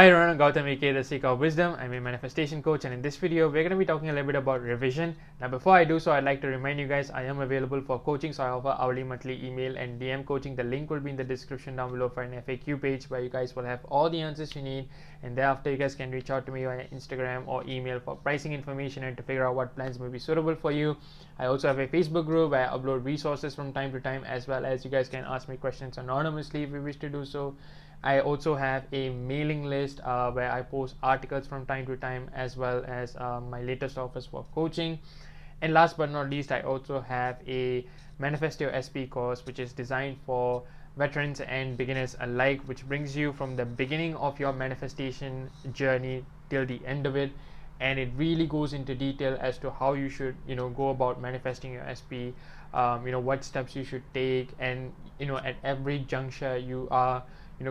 Hi everyone, Gautam aka the Seeker of Wisdom. I'm a manifestation coach, and in this video we're going to be talking a little bit about revision. Now before I do so, I'd like to remind you guys I am available for coaching. So I offer hourly, monthly, email and DM coaching. The link will be in the description down below for an FAQ page where you guys will have all the answers you need, and thereafter you guys can reach out to me via Instagram or email for pricing information and to figure out what plans may be suitable for you. I also have a Facebook group where I upload resources from time to time, as well as you guys can ask me questions anonymously if you wish to do so. I also have a mailing list where I post articles from time to time, as well as my latest offers for coaching. And last but not least, I also have a Manifest Your SP course, which is designed for veterans and beginners alike, which brings you from the beginning of your manifestation journey till the end of it. And it really goes into detail as to how you should, go about manifesting your SP, what steps you should take, and at every juncture you are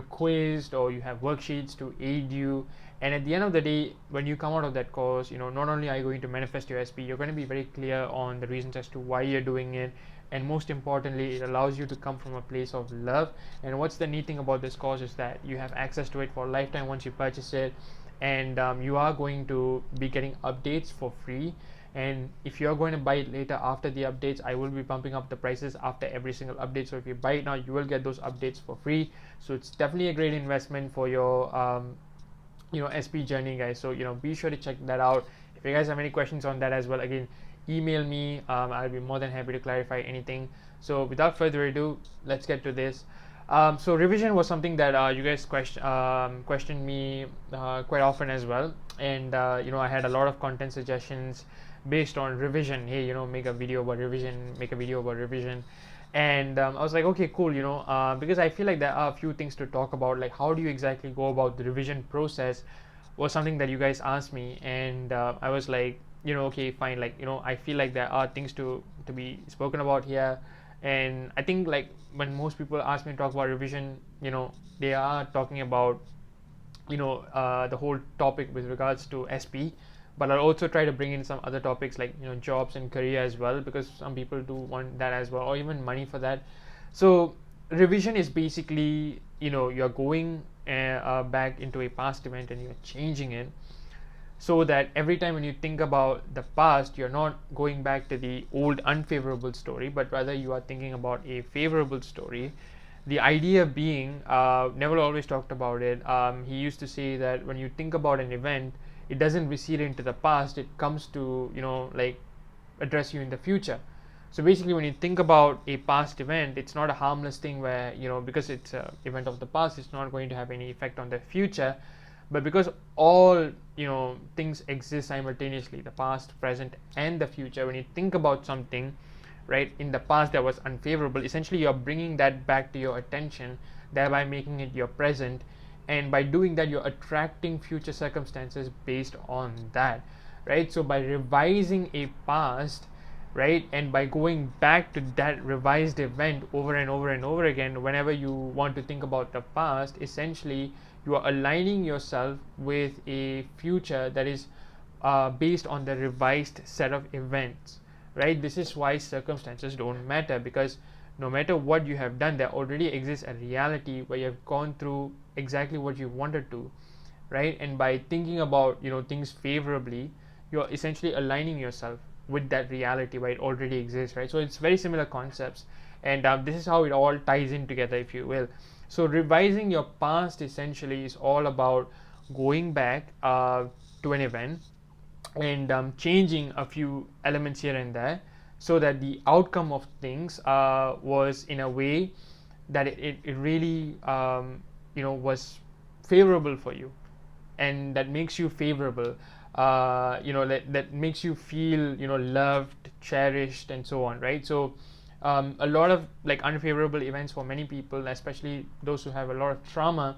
quizzed, or you have worksheets to aid you. And at the end of the day, when you come out of that course, not only are you going to manifest your SP, you're going to be very clear on the reasons as to why you're doing it, and most importantly, it allows you to come from a place of love. And what's the neat thing about this course is that you have access to it for a lifetime once you purchase it, and you are going to be getting updates for free. And if you're going to buy it later after the updates, I will be bumping up the prices after every single update. So if you buy it now, you will get those updates for free. So it's definitely a great investment for your SP journey, guys. So be sure to check that out. If you guys have any questions on that as well, again, email me. I'll be more than happy to clarify anything. So without further ado, let's get to this. So revision was something that you guys questioned me quite often as well, and I had a lot of content suggestions based on revision. Hey, make a video about revision, and I was like, okay, cool, because I feel like there are a few things to talk about, like how do you exactly go about the revision process was something that you guys asked me, and I was like, okay, fine, like I feel like there are things to be spoken about here. And I think, like, when most people ask me to talk about revision, they are talking about the whole topic with regards to SP, but I'll also try to bring in some other topics like jobs and career as well, because some people do want that as well, or even money for that. So revision is basically you're going back into a past event and you're changing it, so that every time when you think about the past, you're not going back to the old unfavorable story, but rather you are thinking about a favorable story. The idea being, Neville always talked about it. He used to say that when you think about an event, it doesn't recede into the past, it comes to like address you in the future. So basically, when you think about a past event, it's not a harmless thing where because it's an event of the past, it's not going to have any effect on the future. But because all things exist simultaneously, the past, present and the future, when you think about something right in the past that was unfavorable, essentially you're bringing that back to your attention, thereby making it your present. And by doing that, you're attracting future circumstances based on that, right? So by revising a past, right, and by going back to that revised event over and over and over again, whenever you want to think about the past, essentially you are aligning yourself with a future that is based on the revised set of events, right? This is why circumstances don't matter, because no matter what you have done, there already exists a reality where you have gone through exactly what you wanted to, right? And by thinking about things favorably, you're essentially aligning yourself with that reality where it already exists, right? So it's very similar concepts, and this is how it all ties in together, if you will. So revising your past essentially is all about going back to an event and changing a few elements here and there, so that the outcome of things was in a way that it really was favorable for you, and that makes you favorable, that makes you feel loved, cherished, and so on, right? So a lot of like unfavorable events for many people, especially those who have a lot of trauma,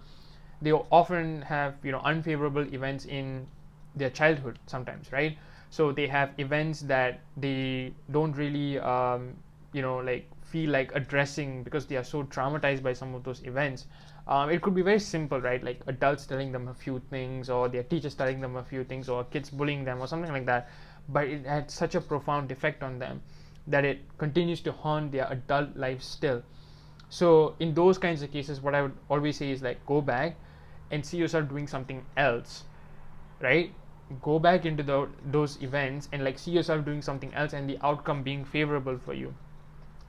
they often have unfavorable events in their childhood sometimes, right? So they have events that they don't really like feel like addressing because they are so traumatized by some of those events. It could be very simple, right? Like adults telling them a few things, or their teachers telling them a few things, or kids bullying them, or something like that. But it had such a profound effect on them that it continues to haunt their adult life still. So in those kinds of cases, what I would always say is like, go back and see yourself doing something else, right? Go back into those events and like see yourself doing something else and the outcome being favorable for you.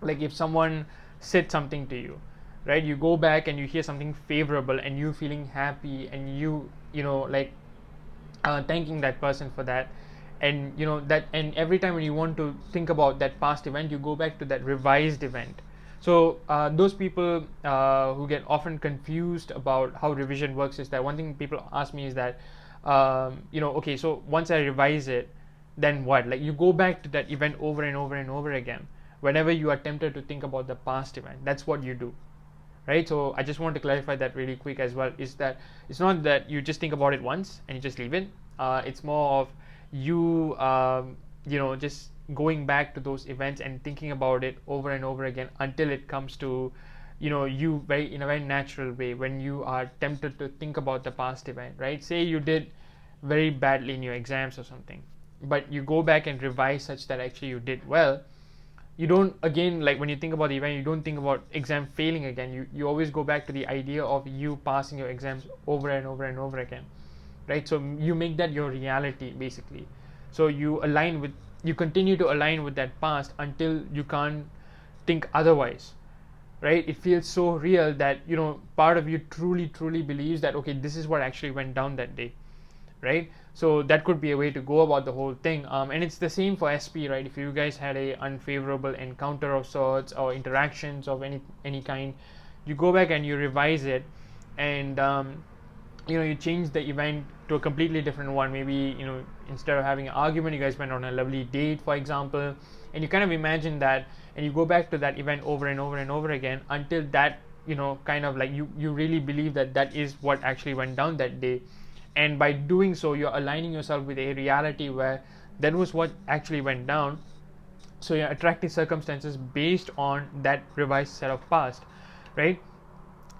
Like if someone said something to you, right, you go back and you hear something favorable and you feeling happy and you know like thanking that person for that, and you know that, and every time when you want to think about that past event, you go back to that revised event. So those people who get often confused about how revision works is that one thing people ask me is that okay, so once I revise it, then what? Like you go back to that event over and over and over again whenever you are tempted to think about the past event. That's what you do, right? So I just want to clarify that really quick as well, is that it's not that you just think about it once and you just leave it. It's more of you just going back to those events and thinking about it over and over again until it comes to you very in a very natural way when you are tempted to think about the past event, right? Say you did very badly in your exams or something, but you go back and revise such that actually you did well. You don't, again, like when you think about the event, you don't think about exam failing again. You always go back to the idea of you passing your exams over and over and over again, right? So you make that your reality basically. So you continue to align with that past until you can't think otherwise, right? It feels so real that part of you truly believes that okay, this is what actually went down that day, right? So that could be a way to go about the whole thing, and it's the same for SP, right? If you guys had a unfavorable encounter of sorts or interactions of any kind, you go back and you revise it, and you change the event to a completely different one. Maybe instead of having an argument, you guys went on a lovely date, for example, and you kind of imagine that, and you go back to that event over and over and over again until that kind of like you really believe that that is what actually went down that day. And by doing so, you're aligning yourself with a reality where that was what actually went down. So you're attracting circumstances based on that revised set of past, right?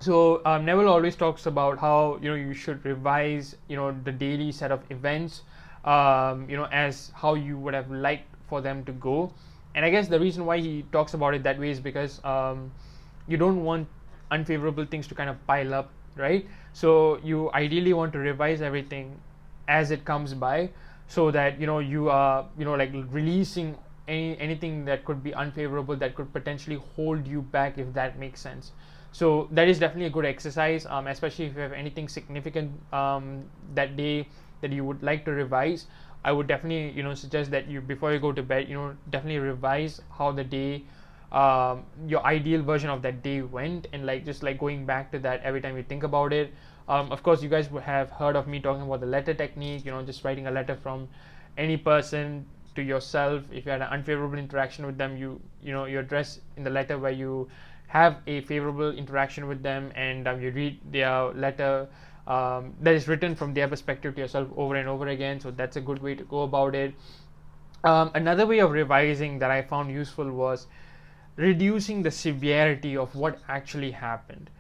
So Neville always talks about how you should revise the daily set of events as how you would have liked for them to go. And I guess the reason why he talks about it that way is because you don't want unfavorable things to kind of pile up, right? So you ideally want to revise everything as it comes by, so that you are like releasing anything that could be unfavorable, that could potentially hold you back, if that makes sense. So that is definitely a good exercise, especially if you have anything significant that day that you would like to revise. I would definitely suggest that you, before you go to bed, definitely revise how the day, your ideal version of that day went, and like just like going back to that every time you think about it. Of course, you guys would have heard of me talking about the letter technique, just writing a letter from any person to yourself. If you had an unfavorable interaction with them, you address in the letter where you have a favorable interaction with them, and you read their letter that is written from their perspective to yourself over and over again. So that's a good way to go about it. Another way of revising that I found useful was reducing the severity of what actually happened,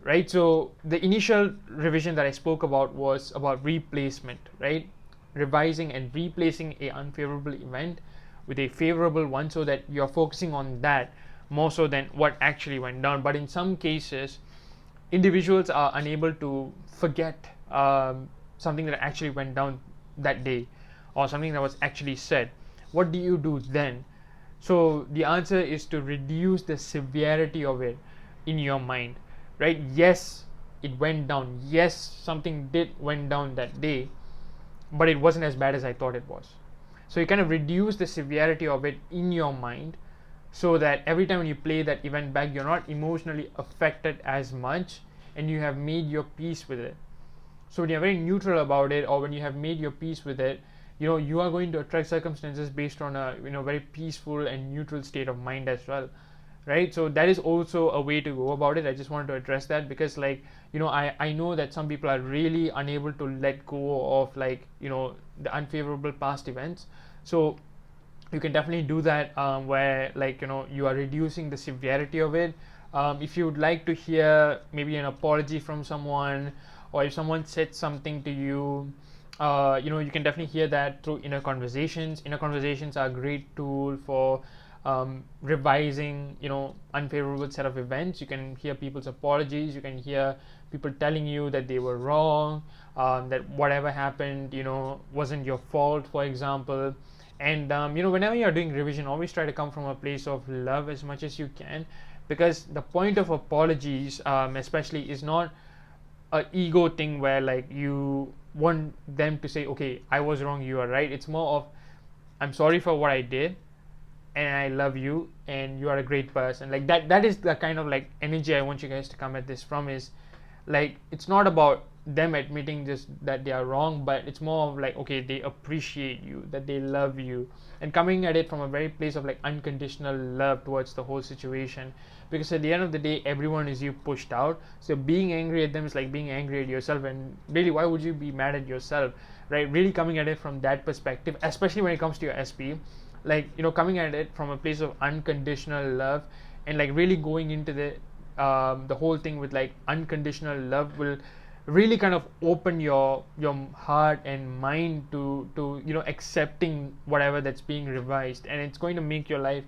right? So the initial revision that I spoke about was about replacement, right? Revising and replacing a unfavorable event with a favorable one, so that you're focusing on that more so than what actually went down. But in some cases, individuals are unable to forget something that actually went down that day, or something that was actually said. What do you do then? So the answer is to reduce the severity of it in your mind, right? Yes, it went down. Yes, something went down that day, but it wasn't as bad as I thought it was. So you kind of reduce the severity of it in your mind, so that every time when you play that event back, you're not emotionally affected as much, and you have made your peace with it. So when you're very neutral about it, or when you have made your peace with it, you are going to attract circumstances based on a very peaceful and neutral state of mind as well, right? So that is also a way to go about it. I just wanted to address that because I know that some people are really unable to let go of the unfavorable past events. So you can definitely do that, where you are reducing the severity of it. If you would like to hear maybe an apology from someone, or if someone said something to you, you can definitely hear that through inner conversations. Inner conversations are a great tool for revising unfavorable set of events. You can hear people's apologies, you can hear people telling you that they were wrong, that whatever happened, wasn't your fault, for example. And whenever you're doing revision, always try to come from a place of love as much as you can, because the point of apologies, especially, is not a ego thing where like you want them to say, okay, I was wrong, you are right. It's more of, I'm sorry for what I did, and I love you, and you are a great person. Like that is the kind of like energy I want you guys to come at this from. Is like, it's not about them admitting just that they are wrong, but it's more of like, okay, they appreciate you, that they love you, and coming at it from a very place of like unconditional love towards the whole situation. Because at the end of the day, everyone is you pushed out, so being angry at them is like being angry at yourself. And really, why would you be mad at yourself, right? Really coming at it from that perspective, especially when it comes to your SP, like, coming at it from a place of unconditional love, and like really going into the whole thing with like unconditional love will really kind of open your heart and mind to accepting whatever that's being revised, and it's going to make your life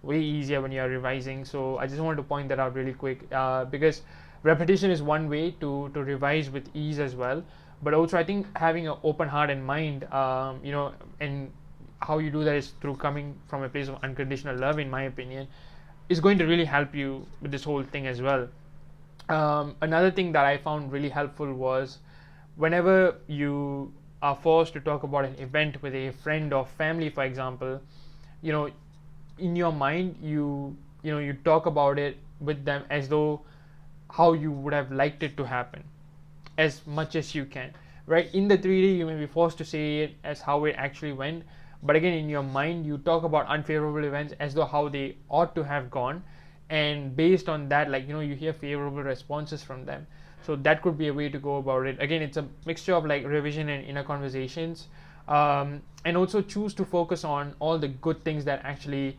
way easier when you're revising. So I just wanted to point that out really quick, because repetition is one way to revise with ease as well, but also I think having an open heart and mind, and how you do that is through coming from a place of unconditional love, in my opinion, is going to really help you with this whole thing as well. Another thing that I found really helpful was, whenever you are forced to talk about an event with a friend or family, for example, in your mind, you talk about it with them as though how you would have liked it to happen, as much as you can, right? In the 3D, you may be forced to say it as how it actually went, but again, in your mind, you talk about unfavorable events as though how they ought to have gone, and based on that, like, you hear favorable responses from them. So that could be a way to go about it. Again, it's a mixture of like revision and inner conversations, and also choose to focus on all the good things that actually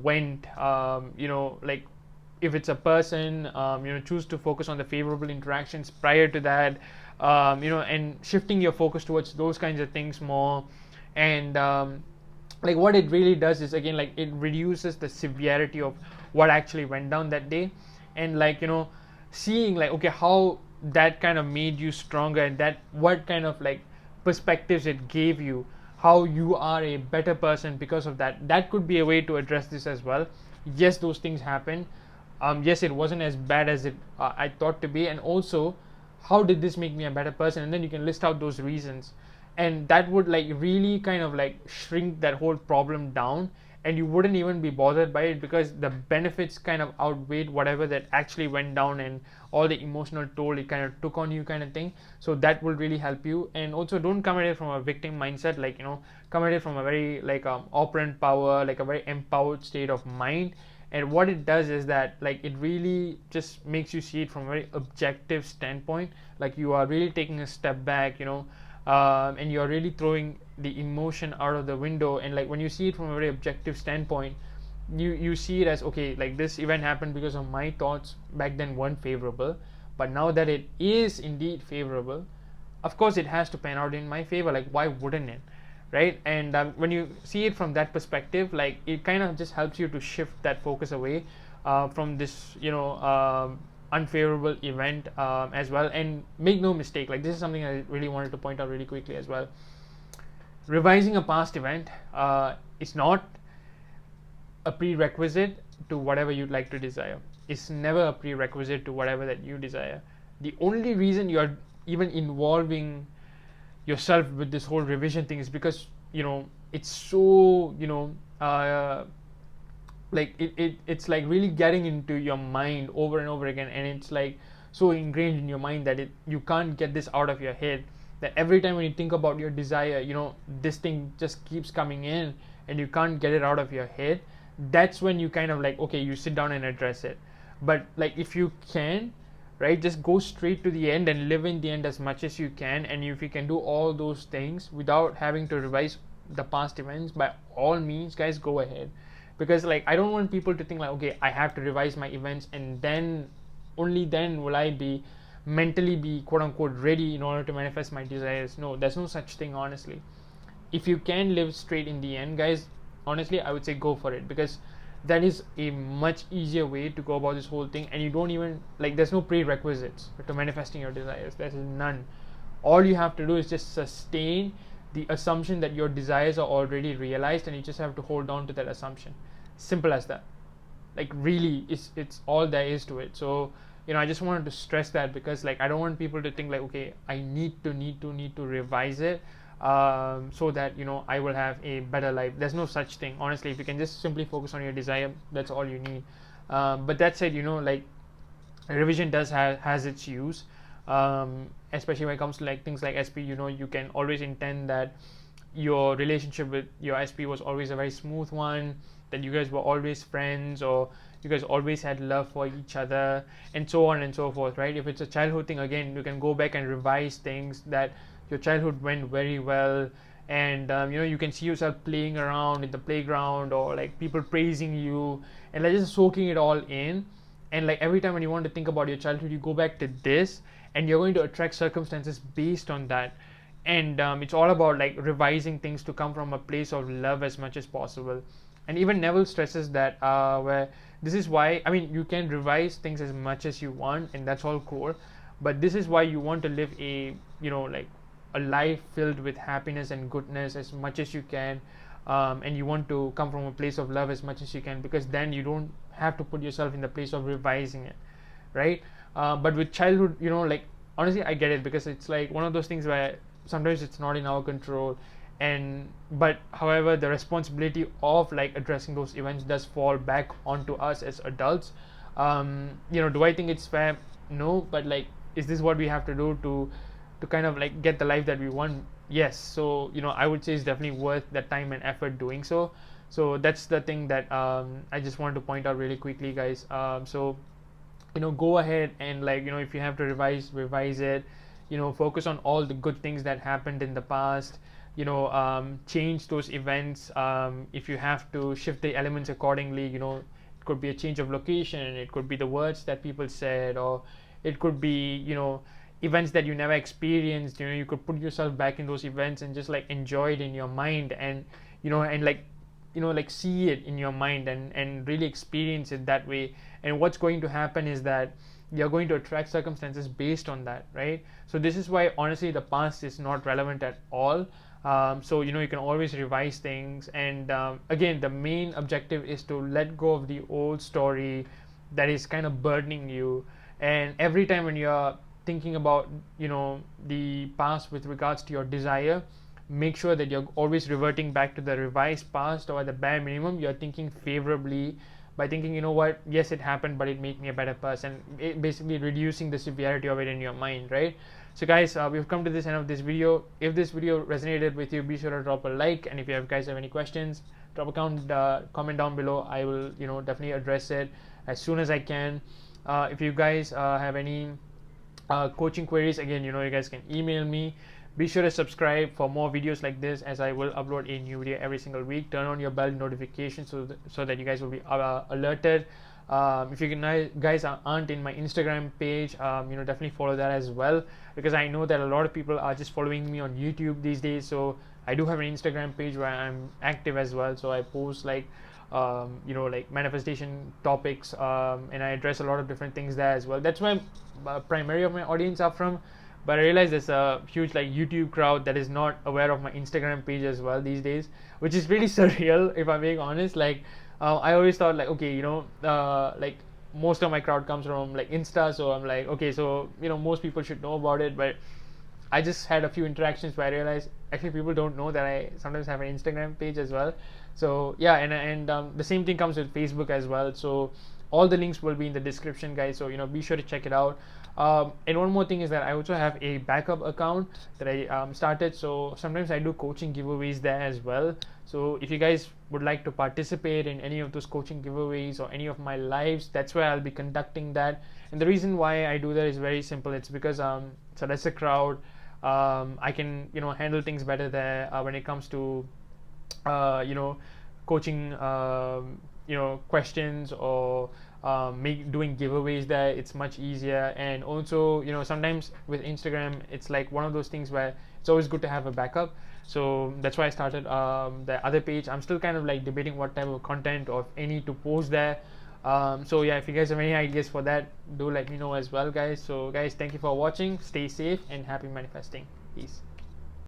went, like, if it's a person, choose to focus on the favorable interactions prior to that, and shifting your focus towards those kinds of things more. And like, what it really does is, again, like, it reduces the severity of what actually went down that day, and like, seeing like, okay, how that kind of made you stronger, and that what kind of like perspectives it gave you, how you are a better person because of that could be a way to address this as well. Yes, those things happen. Yes, it wasn't as bad as it I thought to be, and also, how did this make me a better person? And then you can list out those reasons, and that would like really kind of like shrink that whole problem down, and you wouldn't even be bothered by it, because the benefits kind of outweighed whatever that actually went down, and all the emotional toll it kind of took on you, kind of thing. So that will really help you. And also, don't come at it from a victim mindset, like, come at it from a very like operant power, like a very empowered state of mind. And what it does is that, like, it really just makes you see it from a very objective standpoint, like you are really taking a step back, and you're really throwing the emotion out of the window. And like, when you see it from a very objective standpoint, you see it as, okay, like, this event happened because of my thoughts back then weren't favorable, but now that it is indeed favorable, of course it has to pan out in my favor. Like, why wouldn't it, right? And when you see it from that perspective, like, it kind of just helps you to shift that focus away from this unfavorable event as well. And make no mistake, like, this is something I really wanted to point out really quickly as well. Revising a past event is not a prerequisite to whatever you'd like to desire. It's never a prerequisite to whatever that you desire. The only reason you're even involving yourself with this whole revision thing is because it's so like it's like really getting into your mind over and over again, and it's like so ingrained in your mind that you can't get this out of your head, that every time when you think about your desire, this thing just keeps coming in and you can't get it out of your head. That's when you kind of like, okay, you sit down and address it. But like, if you can, right, just go straight to the end and live in the end as much as you can. And if you can do all those things without having to revise the past events, by all means, guys, go ahead. Because like, I don't want people to think like, okay, I have to revise my events and then only then will I be mentally be quote unquote ready in order to manifest my desires. No, there's no such thing, honestly. If you can live straight in the end, guys, honestly, I would say go for it, because that is a much easier way to go about this whole thing, and you don't even like, there's no prerequisites to manifesting your desires. There's none. All you have to do is just sustain the assumption that your desires are already realized, and you just have to hold on to that assumption. Simple as that. Like, really, it's all there is to it. So I just wanted to stress that, because like, I don't want people to think like, okay, I need to revise it, so that I will have a better life. There's no such thing, honestly. If you can just simply focus on your desire, that's all you need. But that said, like, revision does has its use, especially when it comes to like things like SP. You can always intend that your relationship with your SP was always a very smooth one, that you guys were always friends, or you guys always had love for each other, and so on and so forth, right? If it's a childhood thing, again, you can go back and revise things that your childhood went very well, and you can see yourself playing around in the playground, or like people praising you, and like just soaking it all in. And like, every time when you want to think about your childhood, you go back to this, and you're going to attract circumstances based on that. And it's all about like revising things to come from a place of love as much as possible. And even Neville stresses that, where this is why, I mean, you can revise things as much as you want, and that's all cool, but this is why you want to live a like a life filled with happiness and goodness as much as you can, and you want to come from a place of love as much as you can, because then you don't have to put yourself in the place of revising it, right? But with childhood, like, honestly, I get it, because it's like one of those things where sometimes it's not in our control, but however, the responsibility of like addressing those events does fall back onto us as adults. Do I think it's fair? No. But like, is this what we have to do to kind of like get the life that we want? Yes. So I would say it's definitely worth the time and effort doing so. So that's the thing that I just wanted to point out really quickly, guys. So go ahead and like, if you have to revise it, focus on all the good things that happened in the past, change those events. If you have to shift the elements accordingly, it could be a change of location, it could be the words that people said, or it could be events that you never experienced. You could put yourself back in those events and just like enjoy it in your mind, and and like see it in your mind, and really experience it that way. And what's going to happen is that you're going to attract circumstances based on that, right? So this is why honestly the past is not relevant at all. So you can always revise things, and again, the main objective is to let go of the old story that is kind of burdening you. And every time when you're thinking about the past with regards to your desire, make sure that you're always reverting back to the revised past, or at the bare minimum you're thinking favorably, by thinking, what, yes, it happened, but it made me a better person. Basically reducing the severity of it in your mind, right? So guys, we've come to this end of this video. If this video resonated with you, be sure to drop a like, and if you guys have any questions, drop a comment down below. I will definitely address it as soon as I can. If you guys have any coaching queries, again, you guys can email me. Be sure to subscribe for more videos like this, as I will upload a new video every single week. Turn on your bell notification so that you guys will be alerted. If you guys aren't in my Instagram page, definitely follow that as well, because I know that a lot of people are just following me on YouTube these days. So I do have an Instagram page where I'm active as well. So I post like like manifestation topics, and I address a lot of different things there as well. That's where primary of my audience are from. But I realize there's a huge like YouTube crowd that is not aware of my Instagram page as well these days, which is really surreal, if I'm being honest. Like, I always thought like, okay, like most of my crowd comes from like Insta, so I'm like, okay, so most people should know about it. But I just had a few interactions where I realized actually people don't know that I sometimes have an Instagram page as well. So yeah, and the same thing comes with Facebook as well. So all the links will be in the description, guys. So be sure to check it out. And one more thing is that I also have a backup account that I started. So sometimes I do coaching giveaways there as well. So if you guys would like to participate in any of those coaching giveaways or any of my lives, that's where I'll be conducting that. And the reason why I do that is very simple. It's because so that's a crowd. I can handle things better there when it comes to coaching questions, or doing giveaways there. It's much easier. And also sometimes with Instagram, it's like one of those things where it's always good to have a backup. So that's why I started the other page. I'm still kind of like debating what type of content or if any to post there. So yeah, if you guys have any ideas for that, do let me know as well, guys. So guys, thank you for watching. Stay safe and happy manifesting. Peace.